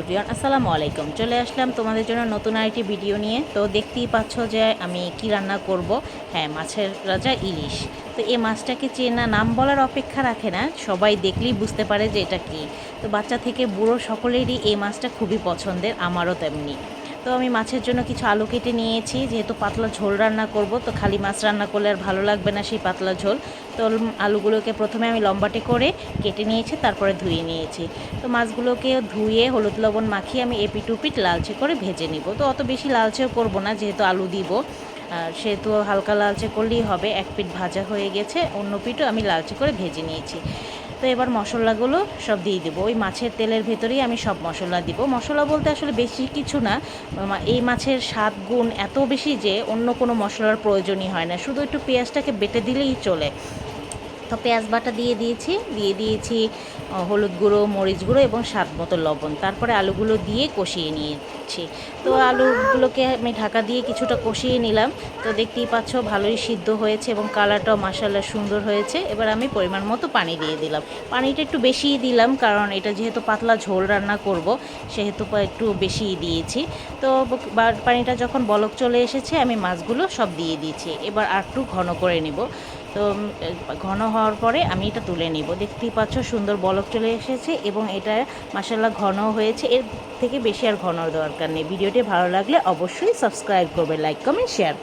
Everyone, আসসালামু আলাইকুম। চলে আসলাম তোমাদের জন্য নতুন আরেকটি ভিডিও নিয়ে। তো দেখতেই পাচ্ছ যে আমি কি রান্না করব। হ্যাঁ, মাছের রাজা ইলিশ। তো এই মাছটাকে চেনা নাম বলার অপেক্ষা রাখে না, সবাই দেখলেই বুঝতে পারে যে এটা কি। তো বাচ্চা থেকে বুড়ো সকলেরই এই মাছটা খুবই পছন্দের, আমারও তেমনি। তো আমি মাছের জন্য কিছু আলু কেটে নিয়েছি, যেহেতু পাতলা ঝোল রান্না করব, তো খালি মাছ রান্না করলে আর ভালো লাগবে না সেই পাতলা ঝোল। তো আলুগুলোকে প্রথমে আমি লম্বাটে করে কেটে নিয়েছি, তারপরে ধুয়ে নিয়েছি। তো মাছগুলোকে ধুয়ে হলুদ লবণ মাখিয়ে আমি এপিট উপিট লালচে করে ভেজে নিব। তো অত বেশি লালচেও করব না, যেহেতু আলু দিব, সেহেতু হালকা লালচে করলেই হবে। এক পিঠ ভাজা হয়ে গেছে, অন্য পিঠও আমি লালচে করে ভেজে নিয়েছি। তো এবার মশলাগুলো সব দিয়ে দেবো। ওই মাছের তেলের ভেতরেই আমি সব মশলা দিব। মশলা বলতে আসলে বেশি কিছু না, এই মাছের স্বাদ গুণ এত বেশি যে অন্য কোনো মশলার প্রয়োজনই হয় না, শুধু একটু পেঁয়াজটাকে বেটে দিলেই চলে। তো পেঁয়াজ বাটা দিয়ে দিয়েছি হলুদ গুঁড়ো, মরিচ গুঁড়ো এবং স্বাদ মতো লবণ। তারপরে আলুগুলো দিয়ে কষিয়ে নিয়েছি। তো আলুগুলোকে আমি ঢাকা দিয়ে কিছুটা কষিয়ে নিলাম। তো দেখতেই পাচ্ছ ভালোই সিদ্ধ হয়েছে এবং কালারটাও মাশাআল্লাহ সুন্দর হয়েছে। এবার আমি পরিমাণ মতো পানি দিয়ে দিলাম। পানিটা একটু বেশিই দিলাম, কারণ এটা যেহেতু পাতলা ঝোল রান্না করব, সেহেতু একটু বেশিই দিয়েছি। তো পানিটা যখন বলক চলে এসেছে, আমি মাছগুলো সব দিয়ে দিয়েছি। এবার আর একটু ঘন করে নিব। তো ঘন হওয়ার পরে আমি এটা তুলে নিব। দেখতেই পাচ্ছ সুন্দর বলক চলে এসেছে এবং এটা মাশাআল্লাহ ঘন হয়েছে। এর থেকে বেশি আর ঘন দরকার নেই। ভিডিওটি ভালো লাগলে অবশ্যই সাবস্ক্রাইব করবে, লাইক কমেন্ট শেয়ার করবে।